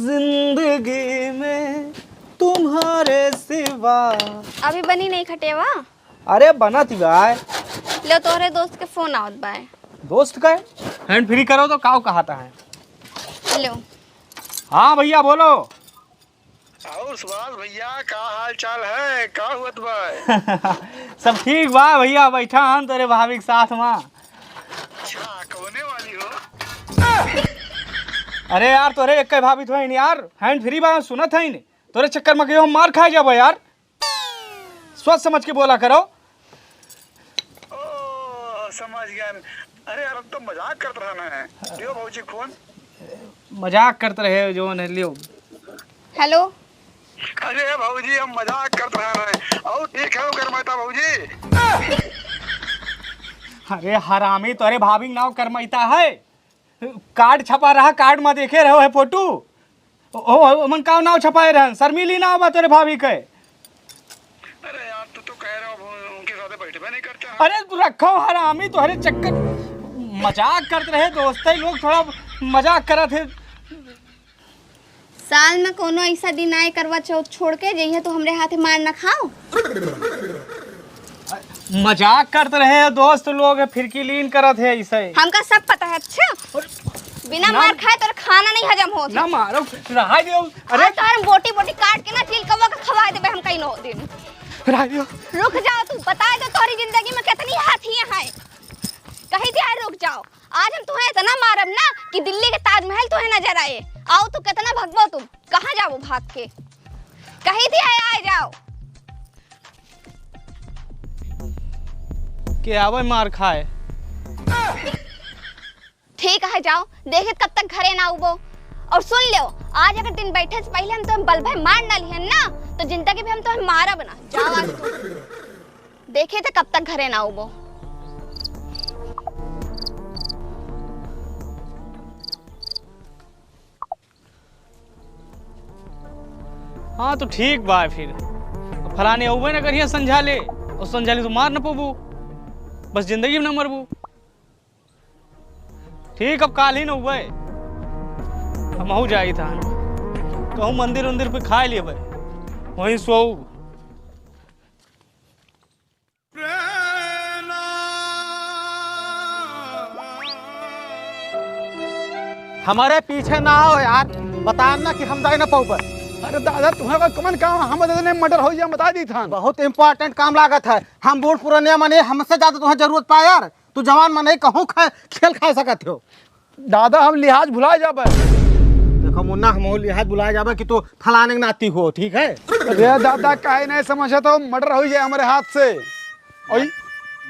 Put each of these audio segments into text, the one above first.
जिंदगी में तुम्हारे सिवा। अभी बनी नहीं खटेवा? अरे बना थी भाई। लो तोहरे दोस्त के फोन आवत बाय। दोस्त का हैंड फ्री करो तो काव कहाता है। लो। हाँ भैया बोलो। और सुभाष भैया का हाल चाल है, का हुआ बा? सब ठीक बा भैया, बैठा हम तेरे भाभी के साथ में। अच्छा कौने वाली हो? अरे यार तोरे एक भाभी तो है नहीं यार, हैंड फ्री बा सुनत है नहीं, तोरे चक्कर में हम मार खाए जाबो यार, सोच समझ के बोला करो। ओ समझ गया। अरे यार अब तो मजाक करत रहा है। लियो भौजी फोन। मजाक करते रहे जो ने लियो। हेलो। अरे भौजी हम मजाक करत रहा है। और ठीक है करमाता भौजी। अरे हरामी तोरे भाभी नाव करमाइता है, कार्ड छपा रहा, कार्ड में देखे रहो है फोटो। ओ मन का नाव छपाए रहन, शर्मिली नाव बा तोरे भाभी के। अरे यार तू तो कह रहा हो उनके साथ बैठे नहीं करते। अरे तू रखो हरामी, तोहरे चक्कर मजाक करते रहे, दोस्त लोग थोड़ा मजाक करत है। साल में कोनो ऐसा दिन आए करवा चौथ छोड़ के जइहे तो हमरे हाथे मार ना खाओ। मजाक करते रहे दोस्त लोग, फिरकी लीन करत है ऐसे। हमका सब पता है। अच्छा बिना मार खाए तो खाना नहीं हजम हो। ना मारो रहा दियो। अरे तार बोटी बोटी काट के ना चिलकवा का खवा देबे हम कहीं न दिन। रहा दियो। रुक जाओ, तू बता दे तोरी जिंदगी में कितनी हाथियां हैं। कहीं भी आए रुक जाओ, आज हम तुम्हें इतना मारब ना कि दिल्ली के ताजमहल तुम्हें नजर आए। आओ तो कितना भगवो तुम, कहाँ जाओ भाग के, कहीं भी आए जाओ। के आवे मार खाए। ठीक है जाओ, देखे कब तक घरे ना उबो। और सुन लो, आज अगर दिन बैठे से पहले हम तुम्हें बल भाई मार ना लिहन ना तो जिंदगी भी हम तुम्हें मारब ना। जाओ आज तुम, देखे थे कब तक घरे ना उबो। हाँ तो ठीक बा, फिर फलाने उबे ना करिए संझाले, और संझाले तो मार न पबू, बस जिंदगी में न मरबू। ठीक अब काल ही न उबे, हम जाई था कहूँ मंदिर उंदिर पे खा लिए वहीं सो। हमारे पीछे ना आओ यार, बता ना कि हम जाए ना पाऊ पर। अरे दादा तुम्हारा कमन काम हम मर्डर हो गया बता दी था। बहुत इम्पोर्टेंट काम लागत है, हम बूढ़ पुरानिया माने हमसे ज्यादा तुम्हें जरूरत पा यार। तू जवान माने कहूँ खेल खा सकते हो। दादा हम लिहाज भुला जाबे। देखो मुन्ना हम लिहाज बुलाया जाबे कि तू फलाने नाती हो, ठीक है। अरे दादा काहे नहीं समझा तो मर्डर हो जाए हमारे हाथ से। और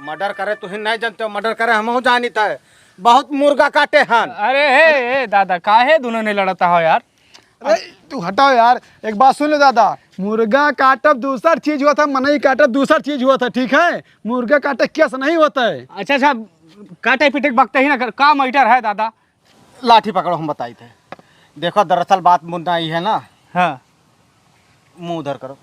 मर्डर करे तू नहीं जानते हो, मर्डर करे हम जानित है। बहुत मुर्गा काटे हन। अरे हे दादा काहे दोनों ने लड़ता हो यार। अरे तू हटाओ यार, एक बात सुन लो दादा, मुर्गा काटब दूसरा चीज हुआ था, मनई काटब दूसरा चीज हुआ था, ठीक है। मुर्गा काटे केस नहीं होता है। अच्छा काटे पीटे बकते ही ना कर, का मैटर है दादा। लाठी पकड़ो हम बताई थे। देखो दरअसल बात मुद्दा ही है ना। हाँ मुंह उधर करो।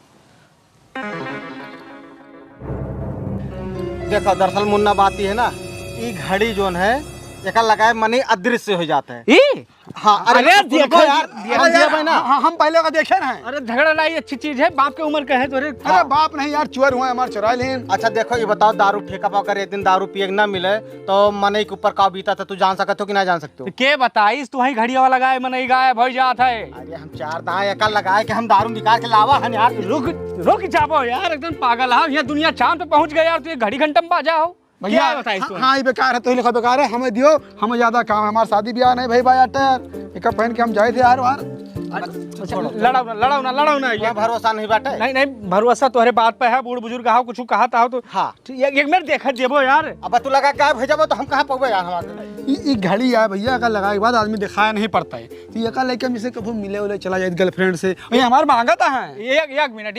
देखो दरअसल मुन्ना बात ही है ना, ये घड़ी जोन है एक लगाए मनी अदृश्य हो जाता है। हाँ अरे देखो यार ना, हम पहले का देखे ना। अरे झगड़ा लाई अच्छी चीज है, बाप के उम्र का है तोरे। अरे बाप नहीं यार, चोर हुआ हमारे चुरा लेन। अच्छा देखो ये बताओ, दारू ठेका पाकर एक दिन दारू पिए ना मिले तो मने के ऊपर का बीता था, तू जान सकते हो कि ना जान सकते हो? के बताइस तू ही घड़िया वाला गाय मनई गाय भई जात है। अरे हम चार दाएं एकल लगाए कि हम दारू निकाल के लावा है यार। रुक जाबो यार, एकदम पागल है ये दुनिया चांद पे पहुंच गया यार, तू ये घड़ी घंटा में बाजा हो भैया बताइस तू। हाँ ये बेकार है, तो लिखा बेकार है, हमें दियो, हमें ज्यादा काम है, हमारा शादी ब्याह नहीं भाई यार। एक पहन के हम जाए थे यार बाहर। लड़ाओ ना ये भरोसा नहीं बाटे। नहीं भरोसा तोहरे बात पे है, बूढ़ बुजुर्ग हो कुछ कहा था तो हाँ एक मिनट देखा देबो यार। अब तू लगा क्या भेजबो तो हम कहाँ पहुँचे यार। हमारे ये घड़ी है भैया, अगर लगाए के बाद आदमी दिखाया नहीं पड़ता है, तो ये का लेके हम इसे कभी मिले उले चला जाए गर्लफ्रेंड से, ये हमारे मांगा था है। एक मिनट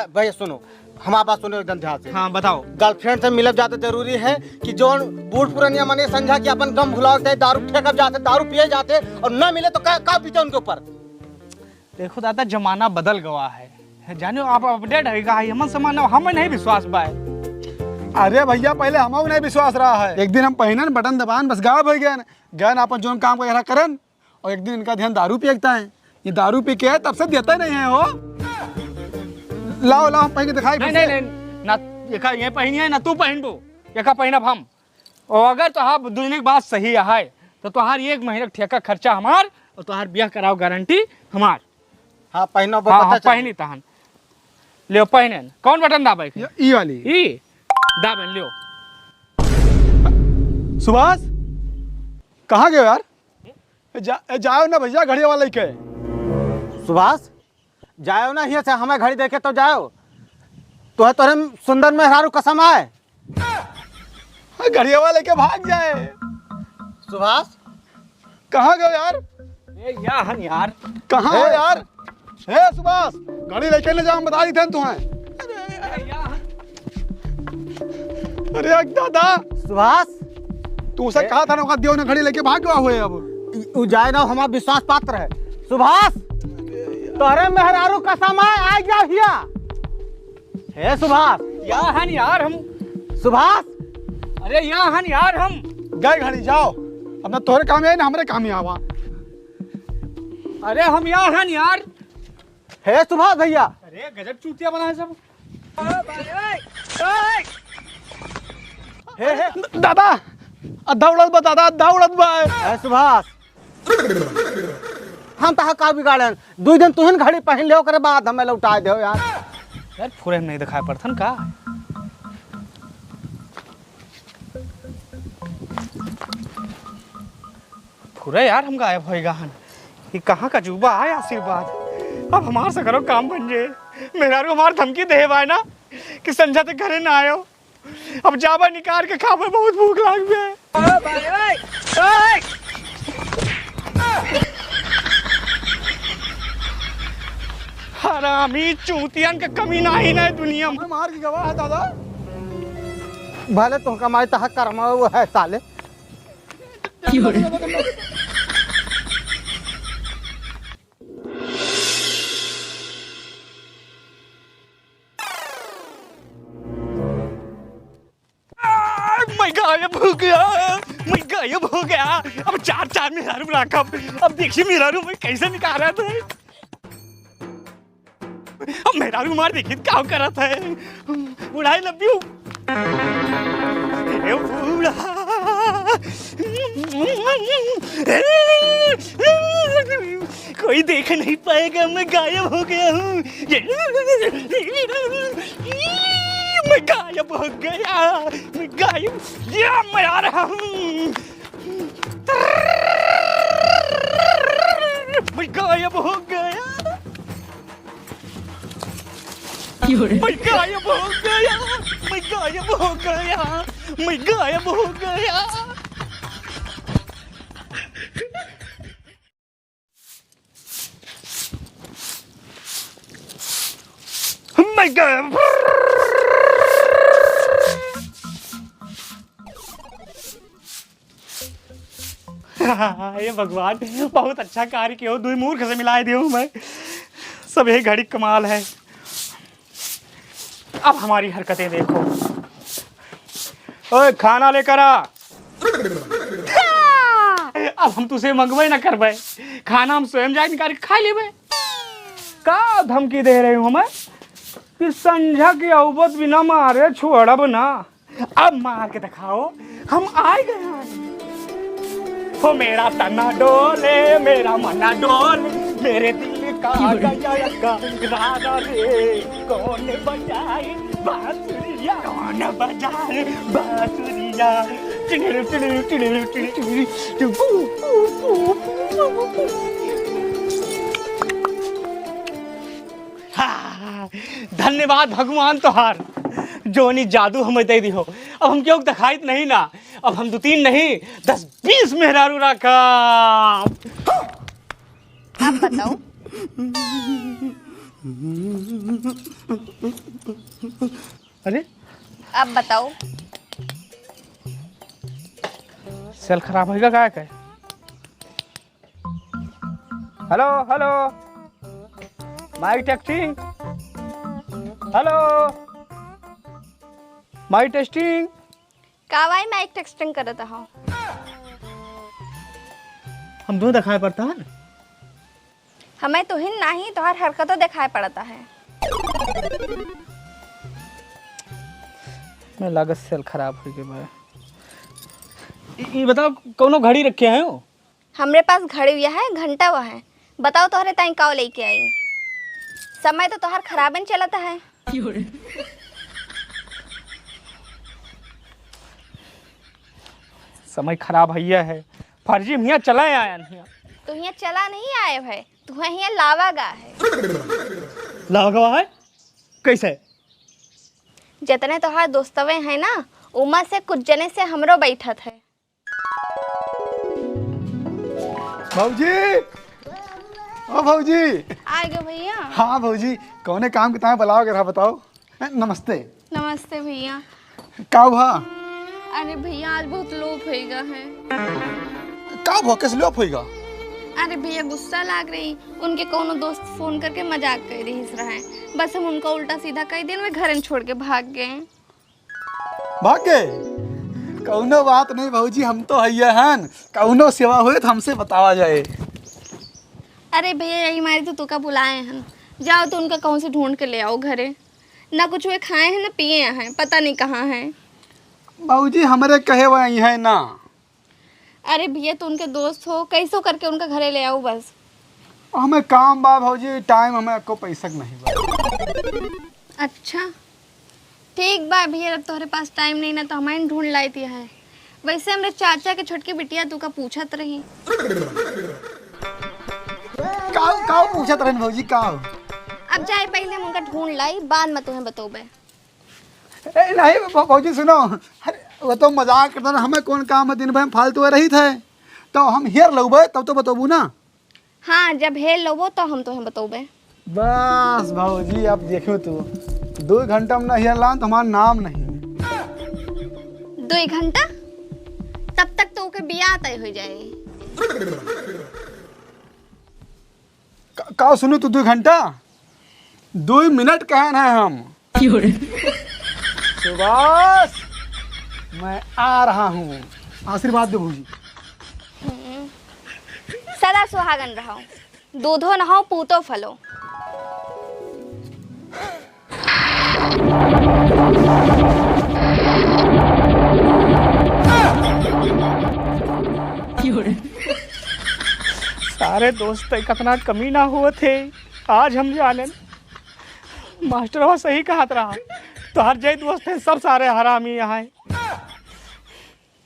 भैया सुनो, हमारी बात सुनो एकदम ध्यान से। हाँ बताओ। गर्लफ्रेंड से मिलब जाते जरूरी है कि जो बूढ़ पुरानिया मने समझा कि अपन गम भुलाते दारू ठेकब जाते, दारू पिए जाते और न मिले तो का पीते उनके ऊपर। देखो दादा जमाना बदल गया है, जानो आप अपडेट है का हमन समान हमें नहीं विश्वास बा। अरे भैया पहले हम नहीं विश्वास रहा है, एक दिन हम पहनन बटन दबान बस गायब हो गए, गन अपन जो काम का यहाँ करन, और एक दिन इनका ध्यान दारू पियता है, ये दारू पी के है तब से देते नहीं है हो। लाओ लाओ पहन के दिखाई। नहीं नहीं नहीं ना ये पहनी है ना तू पहन बो एका पहनब हम। और अगर तो हाँ दुनिया की बात सही है तो तुम्हार 1 महीने का ठेका खर्चा हमार और तुम्हार ब्याह कराओ गारंटी हमार। हाँ पहनो हाँ पहनी तहन लियो पहने कौन बटन दाबे ई वाली ई दाबेन लियो। सुभाष कहाँ गए यार? जाओ ना भैया घड़ी वाले के। सुभाष जाओ ना हिया से हमें घड़ी देखे तो जाओ। तो तोरे सुंदर मेहरारू कसम आए घड़ी वाले के भाग जाए। सुभाष कहाँ गए यार? यार कहाँ हो यार? हे सुभाष गाड़ी लेके न जाओ बता दी थे तुम्हें। अरे दादा सुभाष तू उसे कहा था ना दियो ना घड़ी लेके भाग गया हुए। अब उ जाए ना हमारा विश्वास पात्र है। सुभाष तोरे मेहरारू कसम आ जा हिया। हे सुभाष यार हम सुभाष अरे यार हम गए घड़ी जाओ। अब ना तोरे काम है ना हमारे काम ही आवा। अरे हम यार हे सुभाष भैया अरे गजब चूतिया बना है सब। हे दादा अद्धा उड़द बा दादा अद्धा उड़द बा। हे सुभाष हम तहा का बिगाड़न 2 दिन तुहन घड़ी पहन ले ओकरे बाद हमें लौटा दे यार। यार पूरे नहीं दिखाई पड़थन का। पूरे यार हम गायब होएगा हन। ये कहाँ का जुबा है आशीर्वाद। अब हमार से करो काम बन जे। मेरा हमार धमकी दे है ना कि संझा तक घरे ना आयो। अब जाबा निकाल के खावे बहुत भूख लाग गए। हरामी चूतियन का कमी नहीं ना दुनिया में। मार की गवाह है दादा। भले तो कमाई तहा कर्म वो है साले। मैं गायब हो गया। अब 4 मेहरारू रखा। अब देखिए मेहरारू मैं कैसे निकाल रहा था। अब मेहरारू मार देखिए क्या कर रहा था। उड़ाई लव यू कोई देख नहीं पाएगा मैं गायब हो गया हूँ। मैं गायब हो गया। मैं गायब मैं आ रहा हूँ। मैं गायब हो गया। मैं गायब हो गया। मैं गायब हो गया। मैं गायब हो गया। मैं गायब। ये भगवान बहुत अच्छा कार्य किया। 2 मूर्ख से मिलाए दियो मैं। सब ये घड़ी कमाल है। अब हमारी हरकतें देखो। ओए खाना लेकर आ। अब हम तुझसे मंगवे ना करबे। खाना हम स्वयं जाके निकाल के खा लेबे। का धमकी दे रहे हो मैं कि संझा की औबत बिना मारे छोड़ब ना। अब मार के दिखाओ हम आए गए। हो मेरा तना डोले मेरा मना डोले मेरे दिल का रागा रे कौन बजाए बांसुरिया। कौन बजाए बांसुरिया। धन्यवाद भगवान तोहार जोनी जादू हमें दे दी हो। अब हम क्यों दिखाई नहीं ना। अब हम 2-3 नहीं 10-20 मेहरारू रखा। आप बताओ। अरे आप बताओ। सेल खराब होगा क्या है। Hello hello mike testing. Hello mike testing. कावाई माइक टेक्सटिंग करत हूँ। हम दोनों दिखाई पड़ता है। हमें तुहिन नहीं तोहर हरकतों दिखाई पड़ता है। मैं लागत सेल खराब हो गया मैं। ये बताओ कौनो घड़ी रखे हैं हो? हमरे पास घड़ी हुआ है, घंटा हुआ है। बताओ तोहरे ताई काव लेके आई। समय तो तोहर खराबन चलता है। समय खराब भैया है, फर्जी मियाँ चला आया नहीं। तू यहाँ चला नहीं आए भाई, तू यहाँ लावा गा है। लावा है कैसे? जितने तोहार दोस्तवे हैं ना, उमा से कुछ जने से हमरो बैठत है। भौजी, ओ भौजी। आ गए भैया। हाँ भौजी, कौने काम के ताए बुलाओगे रहा बताओ। नमस्ते। नमस्ते भैया। का हुआ? अरे भैया आज बहुत लोभ होएगा है। का हुआ? कैसे लोप होएगा? अरे भैया गुस्सा लाग रही, उनके कोनो दोस्त फोन करके मजाक कर रही है। बस हम उनका उल्टा सीधा कह दिए, वे घर छोड़ के भाग गए। भाग गए? कौनो बात नहीं भौजी, हम तो हैया हन। कौनो सेवा हुए तो हमसे बतावा जाए। अरे भैया यही मारी तो तुका बुलाए हैं। जाओ तो उनका कौन से ढूंढ के ले आओ घरे। ना कुछ वे खाए हैं ना पिए हैं, पता नहीं कहाँ हैं। भौजी हमारे कहे वही है ना। अरे भैया तो उनके दोस्त हो, कैसो करके उनका घरे ले आओ बस। हमें काम बा भौजी, टाइम हमें को पैसा नहीं बा। अच्छा ठीक बा भैया, जब तुम्हारे पास टाइम नहीं ना तो हमारे ढूंढ लाई थी है। वैसे हमरे चाचा के छोटकी बिटिया तू का पूछत रही। काव पूछत रहन भौजी काव? अब जाए पहले हम उनका ढूंढ लाई, बाद में तुम्हें बतोबे। नहीं भौजी सुनो, अरे वो तो मजाक करता ना, हमें कौन काम है, दिन भर हम फालतू रही थे तो हम हेर लौबे तब तो बतोबू ना। हाँ जब हेर लोबो तो हम तुम्हें बतोबे। बस भौजी अब देखो तू 2 घंटा में ना हेर लान तो हमारा नाम नहीं। 2 घंटा? तब तक तो ओके बियाह तय हो जाएगी। का सुनो तू 2 घंटा? 2 मिनट कहन है हम। सुभाष मैं आ रहा हूँ, आशीर्वाद दो भौजी। सदा सुहागन रहो, दूधो नहो पूतो फलो। सारे दोस्त कितना कमी ना हुए थे, आज हम जाने। मास्टर सही कहत रहा, तो हर जय दोस्त है सब सारे हरामी यहाँ।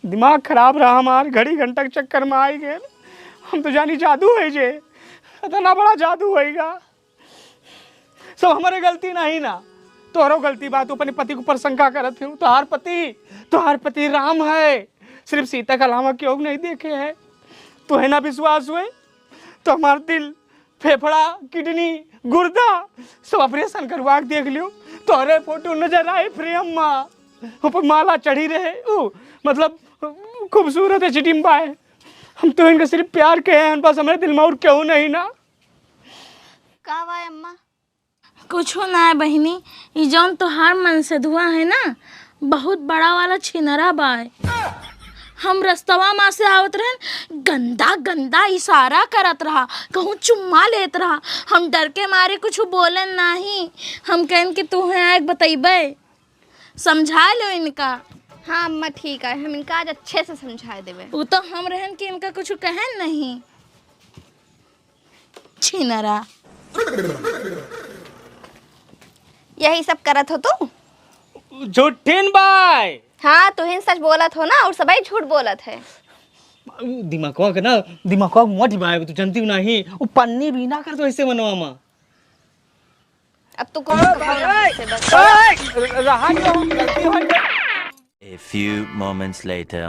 दिमाग खराब रहा हमार, घड़ी घंटा के चक्कर में आई गए। हम तो जानी जादू है जे, इतना बड़ा जादू होएगा। सब हमारे गलती नहीं ना, तोहरो गलती बात। अपने पति के ऊपर शंका करत हूँ। तोहार पति राम है, सिर्फ सीता का अलावा क्यों नहीं देखे है। तो है ना विश्वास हुए तो हमारा दिल, फेफड़ा, किडनी, गुर्दा सब ऑपरेशन करवा के देख लियो। तोहरे फोटो नजर आए फ्रेम में, ऊपर माला चढ़ी रहे। मतलब खूबसूरत है, चिटिम्बा है। हम तो इनका सिर्फ प्यार के हैं, बस हमारे दिल में और क्यों नहीं ना। का बा अम्मा? कुछ ना है बहिनी, ये जौन तोहार मन से धुआ है ना, बहुत बड़ा वाला छिनरा बा। हम रस्तवा माँ से आवत रहन, गंदा गंदा इशारा करत रहा, कहूँ चुम्मा लेत रहा। हम डर के मारे कुछ बोले नहीं। हम कहन कि तू है आग बतैबे, समझा लो इनका। हाँ अम्मा ठीक है, हम इनका आज अच्छे से समझा देवे। वो तो हम रहन कि इनका कुछ कहन नहीं। छिनरा यही सब करत हो तू? झूठीन बाय। हाँ तू ही सच बोलत हो ना, और सबई झूठ बोलत है। दिमाग का ना, दिमाग मत भाई, तू जानती नहीं। वो पन्नी भी ना कर तो ऐसे मनवा माँ। अब तू कौन से बस रहा गलती हो गई। A few moments later.